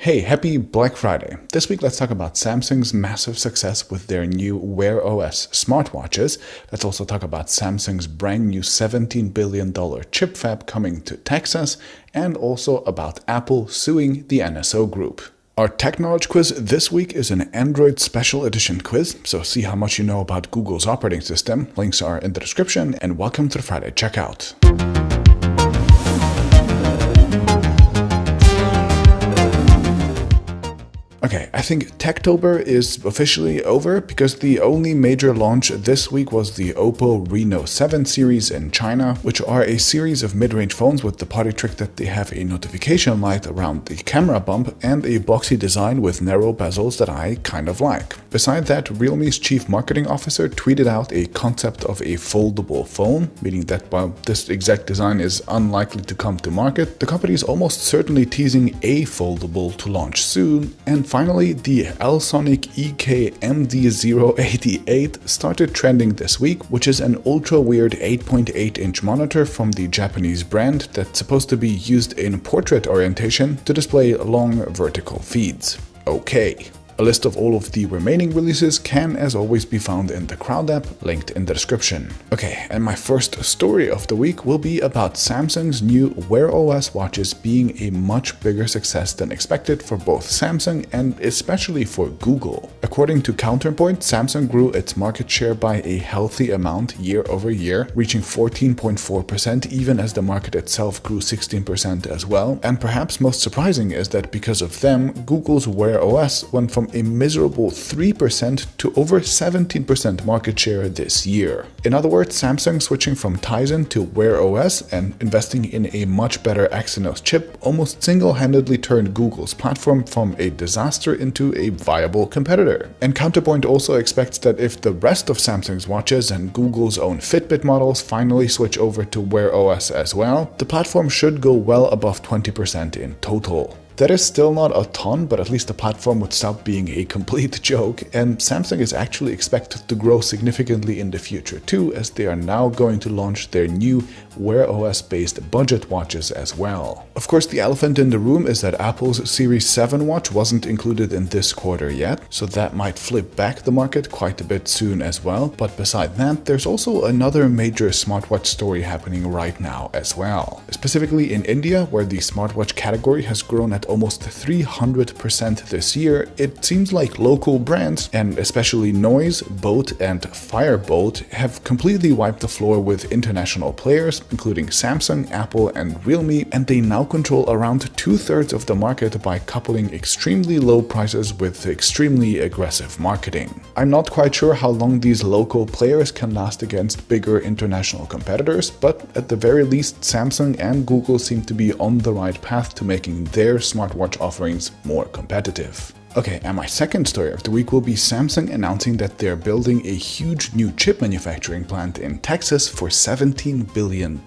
Hey, happy Black Friday. This week, let's talk about Samsung's massive success with their new Wear OS smartwatches. Let's also talk about Samsung's brand new $17 billion chip fab coming to Texas, and also about Apple suing the NSO Group. Our tech knowledge quiz this week is an Android special edition quiz, so see how much you know about Google's operating system. Links are in the description, and welcome to the Friday checkout. Okay, I think Techtober is officially over because the only major launch this week was the Oppo Reno 7 series in China, which are a series of mid-range phones with the party trick that they have a notification light around the camera bump and a boxy design with narrow bezels that I kind of like. Beside that, Realme's chief marketing officer tweeted out a concept of a foldable phone, meaning that while this exact design is unlikely to come to market, the company is almost certainly teasing a foldable to launch soon. And finally, the Elsonic EK MD088 started trending this week, which is an ultra-weird 8.8-inch monitor from the Japanese brand that's supposed to be used in portrait orientation to display long vertical feeds. Okay. A list of all of the remaining releases can, as always, be found in the Crowd app, linked in the description. Okay, and my first story of the week will be about Samsung's new Wear OS watches being a much bigger success than expected for both Samsung and especially for Google. According to Counterpoint, Samsung grew its market share by a healthy amount year over year, reaching 14.4% even as the market itself grew 16% as well. And perhaps most surprising is that because of them, Google's Wear OS went from a miserable 3% to over 17% market share this year. In other words, Samsung switching from Tizen to Wear OS and investing in a much better Exynos chip almost single-handedly turned Google's platform from a disaster into a viable competitor. And Counterpoint also expects that if the rest of Samsung's watches and Google's own Fitbit models finally switch over to Wear OS as well, the platform should go well above 20% in total. That is still not a ton, but at least the platform would stop being a complete joke, and Samsung is actually expected to grow significantly in the future too, as they are now going to launch their new Wear OS based budget watches as well. Of course, the elephant in the room is that Apple's Series 7 watch wasn't included in this quarter yet, so that might flip back the market quite a bit soon as well. But beside that, there's also another major smartwatch story happening right now as well. Specifically in India, where the smartwatch category has grown at almost 300% this year, it seems like local brands, and especially Noise, Boat, and Firebolt, have completely wiped the floor with international players, including Samsung, Apple, and Realme, and they now control around 2/3 of the market by coupling extremely low prices with extremely aggressive marketing. I'm not quite sure how long these local players can last against bigger international competitors, but at the very least, Samsung and Google seem to be on the right path to making their smartwatch offerings more competitive. Okay, and my second story of the week will be Samsung announcing that they're building a huge new chip manufacturing plant in Texas for $17 billion.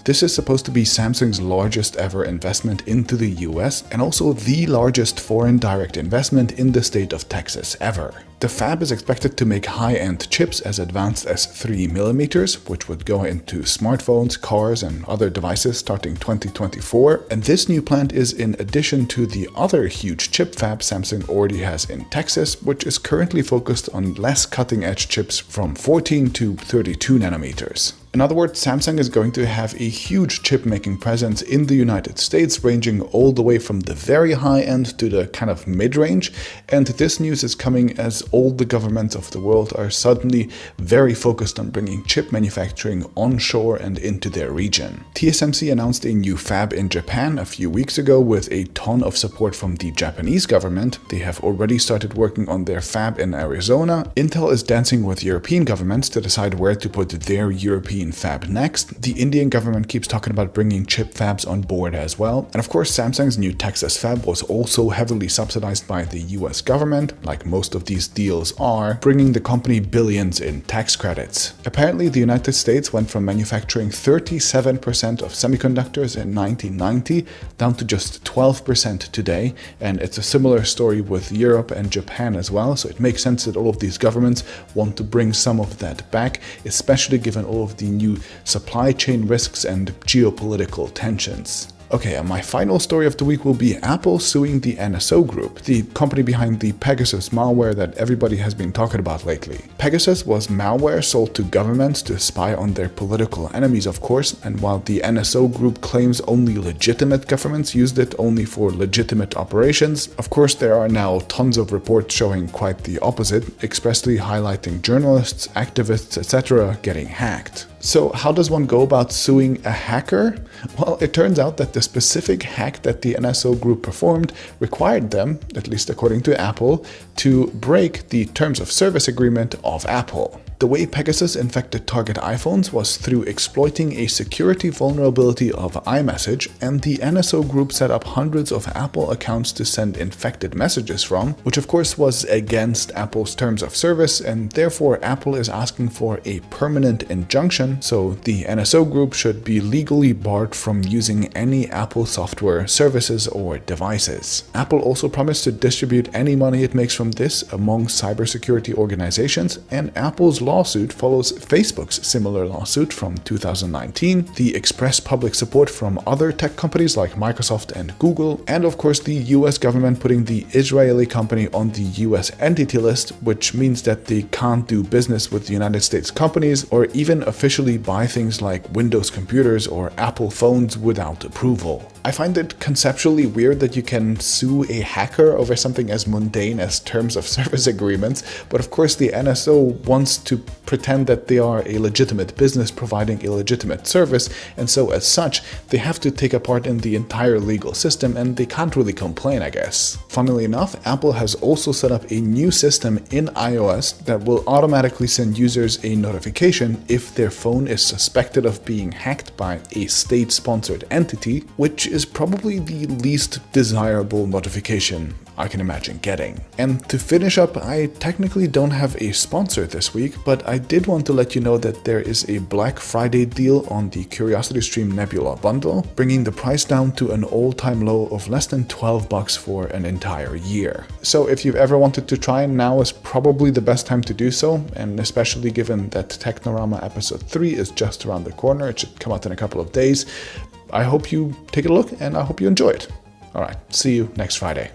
This is supposed to be Samsung's largest ever investment into the US and also the largest foreign direct investment in the state of Texas ever. The fab is expected to make high-end chips as advanced as 3mm, which would go into smartphones, cars, and other devices starting 2024. And this new plant is in addition to the other huge chip fab Samsung already has in Texas, which is currently focused on less cutting-edge chips from 14 to 32 nanometers. In other words, Samsung is going to have a huge chip-making presence in the United States, ranging all the way from the very high end to the kind of mid-range. And this news is coming as all the governments of the world are suddenly very focused on bringing chip manufacturing onshore and into their region. TSMC announced a new fab in Japan a few weeks ago with a ton of support from the Japanese government. They have already started working on their fab in Arizona. Intel is dancing with European governments to decide where to put their European fab next. The Indian government keeps talking about bringing chip fabs on board as well. And of course, Samsung's new Texas fab was also heavily subsidized by the US government, like most of these deals are, bringing the company billions in tax credits. Apparently, the United States went from manufacturing 37% of semiconductors in 1990 down to just 12% today, and it's a similar story with Europe and Japan as well, so it makes sense that all of these governments want to bring some of that back, especially given all of the new supply chain risks and geopolitical tensions. Okay, and my final story of the week will be Apple suing the NSO Group, the company behind the Pegasus malware that everybody has been talking about lately. Pegasus was malware sold to governments to spy on their political enemies, of course, and while the NSO Group claims only legitimate governments used it only for legitimate operations, of course there are now tons of reports showing quite the opposite, expressly highlighting journalists, activists, etc. getting hacked. So how does one go about suing a hacker? Well, it turns out that the specific hack that the NSO Group performed required them, at least according to Apple, to break the terms of service agreement of Apple. The way Pegasus infected target iPhones was through exploiting a security vulnerability of iMessage, and the NSO Group set up hundreds of Apple accounts to send infected messages from, which of course was against Apple's terms of service, and therefore Apple is asking for a permanent injunction, so the NSO Group should be legally barred from using any Apple software, services, or devices. Apple also promised to distribute any money it makes from this among cybersecurity organizations, and Apple's lawsuit follows Facebook's similar lawsuit from 2019, the express public support from other tech companies like Microsoft and Google, and of course the US government putting the Israeli company on the US entity list, which means that they can't do business with the United States companies or even officially buy things like Windows computers or Apple phones without approval. I find it conceptually weird that you can sue a hacker over something as mundane as terms of service agreements, but of course the NSO wants to pretend that they are a legitimate business providing a legitimate service, and so as such, they have to take a part in the entire legal system, and they can't really complain, I guess. Funnily enough, Apple has also set up a new system in iOS that will automatically send users a notification if their phone is suspected of being hacked by a state-sponsored entity, which is probably the least desirable notification I can imagine getting. And to finish up, I technically don't have a sponsor this week, but I did want to let you know that there is a Black Friday deal on the CuriosityStream Nebula bundle, bringing the price down to an all-time low of less than $12 for an entire year. So if you've ever wanted to try, now is probably the best time to do so, and especially given that Technorama episode 3 is just around the corner. It should come out in a couple of days. I hope you take a look and I hope you enjoy it. Alright, see you next Friday.